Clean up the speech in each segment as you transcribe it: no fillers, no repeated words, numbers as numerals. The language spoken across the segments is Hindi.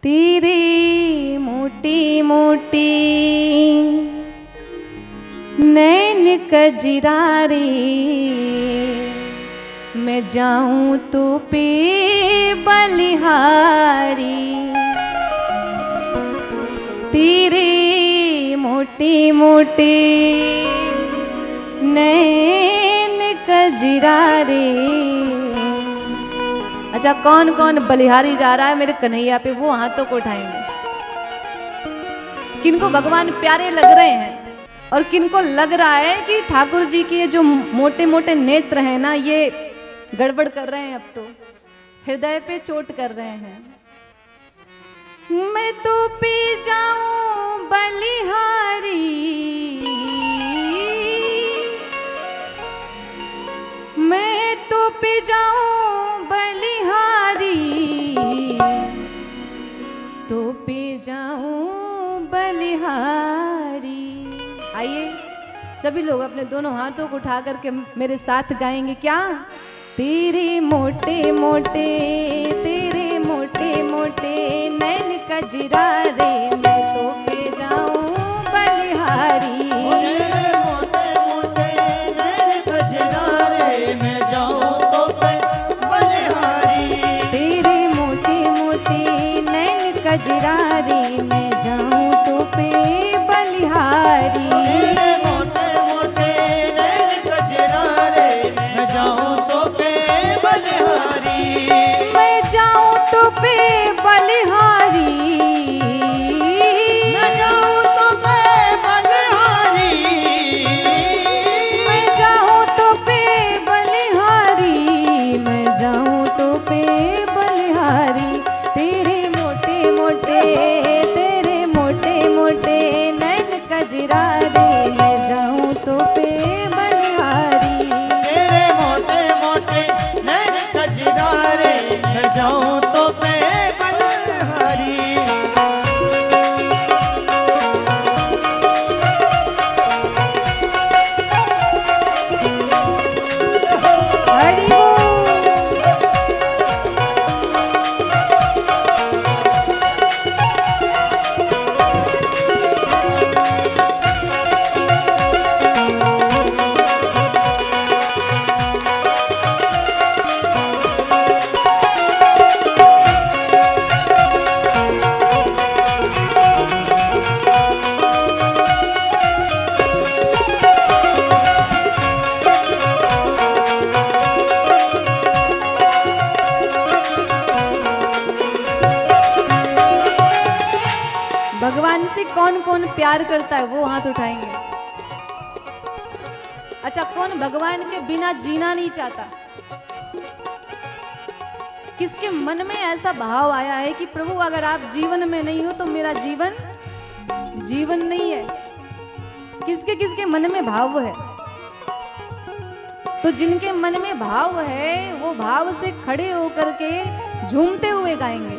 तेरी मोटी मोटी नैन कजरारी, मैं जाऊं तो पे बलिहारी। तेरी मोटी मोटी नैन कजरारी। अच्छा, कौन कौन बलिहारी जा रहा है मेरे कन्हैया पे, वो हाथों को उठाएंगे। किनको भगवान प्यारे लग रहे हैं और किनको लग रहा है कि ठाकुर जी के जो मोटे मोटे नेत्र हैं ना, ये गड़बड़ कर रहे हैं, अब तो हृदय पे चोट कर रहे हैं। मैं तो पी जाऊं बलिहारी, मैं तो पी जाऊं बलिहारी, तो पी जाऊं बलिहारी। आइए सभी लोग अपने दोनों हाथों को उठा करके मेरे साथ गाएंगे क्या? तेरे मोटे मोटे, तेरे मोटे मोटे नैन कजरारे, मैं तो पे जाऊं बलिहारी। मोटे मोटे नैन कजरारे, मैं जाऊं तो पे बलिहारी। तेरे मोटे मोटे नैन कजरारे, मैं जाऊं तो पे बलिहारी। तेरे मोटे मोटे नैन कजरारे, मैं जाऊं तो पे बलिहारी। मैं जाऊं तो पे बलिहारी, मैं जाऊं तो पे बलिहारी। मैं जाऊं तो पे बलिहारी, मैं जाऊं तो पे बलिहारी। तेरे मोटे मोटे, तेरे मोटे मोटे नैन कजरारे, मैं जाऊं तो पे बलिहारी। तेरे मोटे मोटे नैन कजरारे, मैं जाऊं तो पे बलिहारी। हरि बोल। भगवान से कौन कौन प्यार करता है वो हाथ उठाएंगे। अच्छा, कौन भगवान के बिना जीना नहीं चाहता? किसके मन में ऐसा भाव आया है कि प्रभु अगर आप जीवन में नहीं हो तो मेरा जीवन जीवन नहीं है? किसके किसके मन में भाव है? तो जिनके मन में भाव है वो भाव से खड़े होकर के झूमते हुए गाएंगे।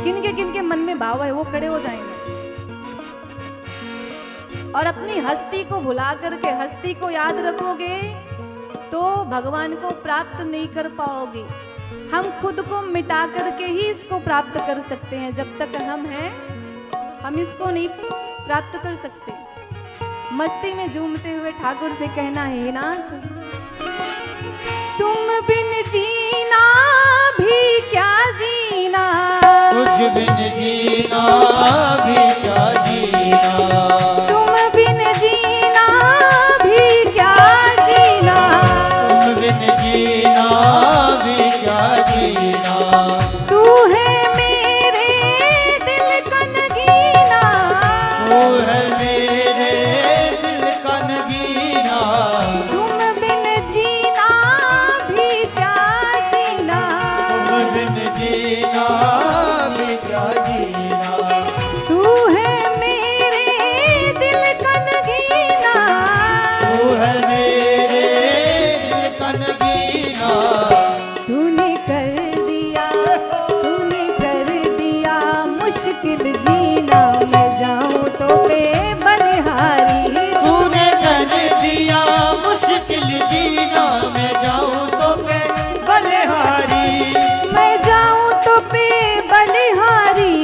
किनके मन में भाव है वो खड़े हो जाएंगे और अपनी हस्ती को भुला करके हस्ती को याद रखोगे तो भगवान को प्राप्त नहीं कर पाओगे। हम खुद को मिटा करके ही इसको प्राप्त कर सकते हैं। जब तक हम हैं हम इसको नहीं प्राप्त कर सकते। मस्ती में झूमते हुए ठाकुर से कहना है, हे नाथ तुम बिन जीना भी क्या जीना, तुझ बिन जीना भी क्या जीना। तुम बिन जीना भी क्या जीना, तुम बिन जीना भी क्या जीना। तू है मेरे दिल का नगीना, तू है मेरे दिल का नगीना। तुम बिन जीना भी क्या जीना, तुम बिन जीना भी क्या जीना। तू है मेरे दिल का नगीना, तू है मेरे दिल का नगीना। तूने कर दिया मुश्किल जीना, मैं जाऊं तो पे बलिहारी। तूने कर दिया मुश्किल जीना, मैं जाऊं तो पे बलिहारी। मैं जाऊं तो पे बलिहारी,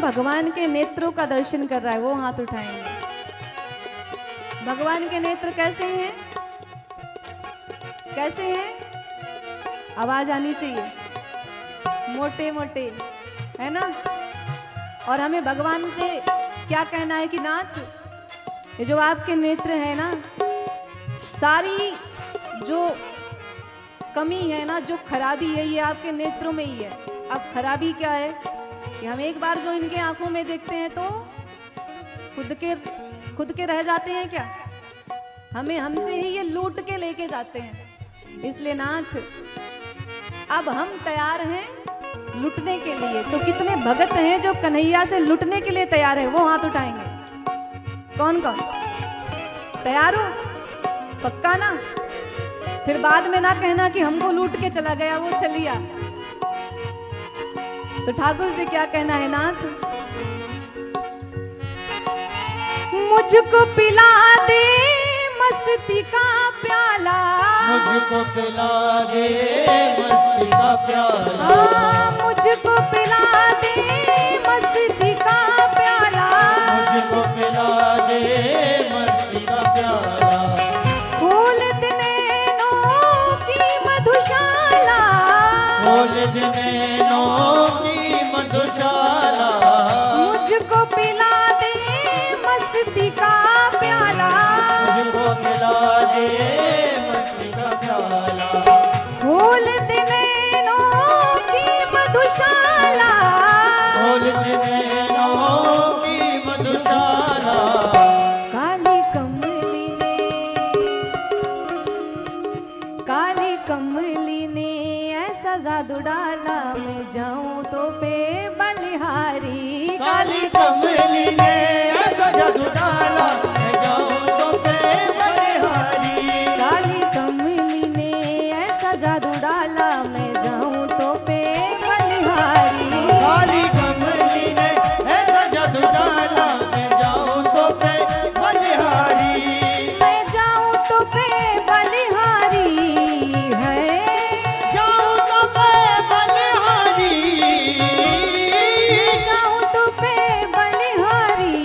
भगवान के नेत्रों का दर्शन कर रहा है वो हाथ उठाएंगे। भगवान के नेत्र कैसे हैं? कैसे हैं? आवाज आनी चाहिए। मोटे मोटे, है ना? और हमें भगवान से क्या कहना है कि नाथ, ये जो आपके नेत्र है ना, सारी जो कमी है ना, जो खराबी है, ये आपके नेत्रों में ही है। अब खराबी क्या है कि हम एक बार जो इनके आंखों में देखते हैं तो खुद के रह जाते हैं क्या? हमें हमसे ही ये लूट के लेके जाते हैं। इसलिए नाथ, अब हम तैयार हैं लुटने के लिए। तो कितने भगत हैं जो कन्हैया से लुटने के लिए तैयार है? वो हाथ उठाएंगे। कौन कौन तैयार हो? पक्का ना? फिर बाद में ना कहना कि हमको लूट के चला गया, वो चलिया। तो ठाकुर से क्या कहना है नाथ? मुझको पिला दे मस्ती का प्याला, मुझको पिला दे मस्ती का प्याला, हाँ, मुझको पिला दे मस्ती का प्याला, मुझको पिला दे मस्ती का प्याला, खोल दे नैनों की मधुशाला, खोल दे नैनों की मधुशाला, मुझको पिला दे मस्ती का प्याला, मुझको पिला दे मस्ती का प्याला, खोल दे नैनों की मधुशाला, खोल दे नैनों की मधुशाला, काली कमली ने ऐसा जादू डाला, मैं जाऊं तो पे बलिहारी। काली कमली ने ऐसा जादू डाला, मैं जाऊं तो पे बलिहारी, काली कमली ने ऐसा जादू डाला, मैं जाऊं तो पे बलिहारी। काली कमली ने ऐसा जादू डाला, मैं जाऊं तो पे बलिहारी, मैं जाऊं तो पे बलिहारी है, जाऊं तो पे बलिहारी, मैं जाऊं तो पे बलिहारी,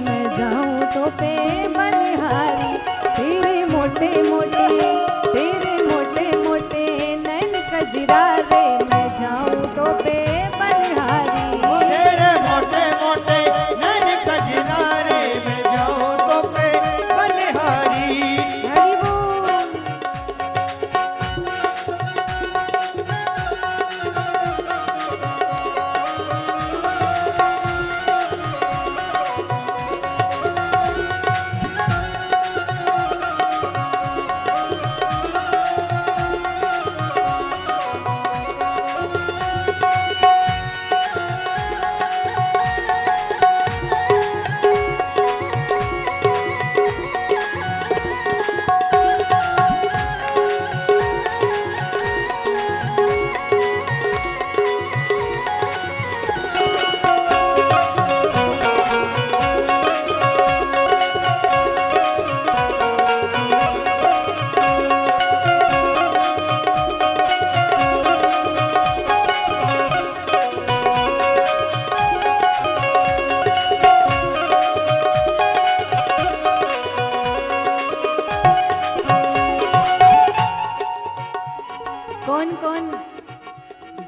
मैं जाऊं तो पे बलिहारी। तेरे मोटे मोटे नैन कजरा रे, मैं जाऊं तो पे बलिहारी। तेरे मोटे मोटे नैन कजरारे, मैं जाऊं तो पे बलिहारी, हरि बोल। कौन कौन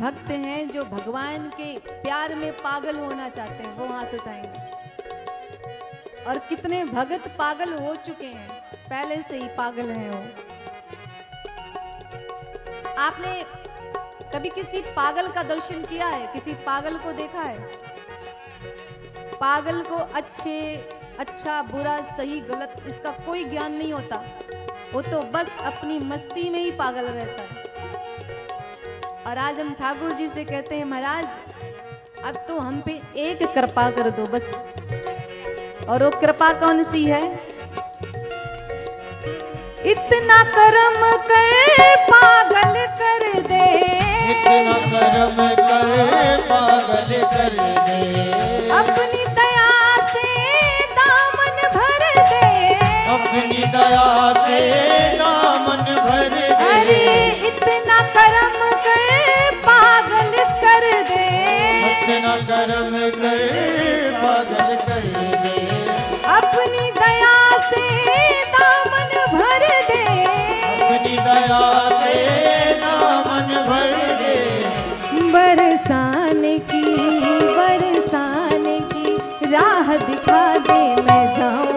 भक्त हैं जो भगवान के प्यार में पागल होना चाहते हैं? वो हाथ उठाएंगे। और कितने भगत पागल हो चुके हैं, पहले से ही पागल हैं वो। आपने कभी किसी पागल का दर्शन किया है? किसी पागल को देखा है? पागल को अच्छा बुरा सही गलत इसका कोई ज्ञान नहीं होता। वो तो बस अपनी मस्ती में ही पागल रहता है। और आज हम ठाकुर जी से कहते हैं, महाराज अब तो हम पे एक कृपा कर दो बस। और वो कृपा कौन सी है? इतना कर्म कर पागल कर दे, इतना कर्म कर पागल कर दे, अपनी दया से दामन भर दे, अपनी दया से दामन भर दे, अरे इतना कर्म कर पागल कर दे, इतना कर्म कर बरसाने की राह दिखा दे, मैं जाऊं